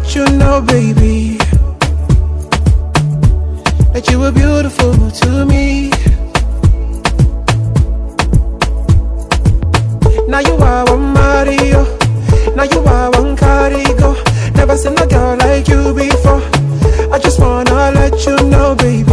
let you know, baby, that you were beautiful to me. Now you are one Mario, now you are one Carigo. Never seen a girl like you before. I just wanna let you know, baby,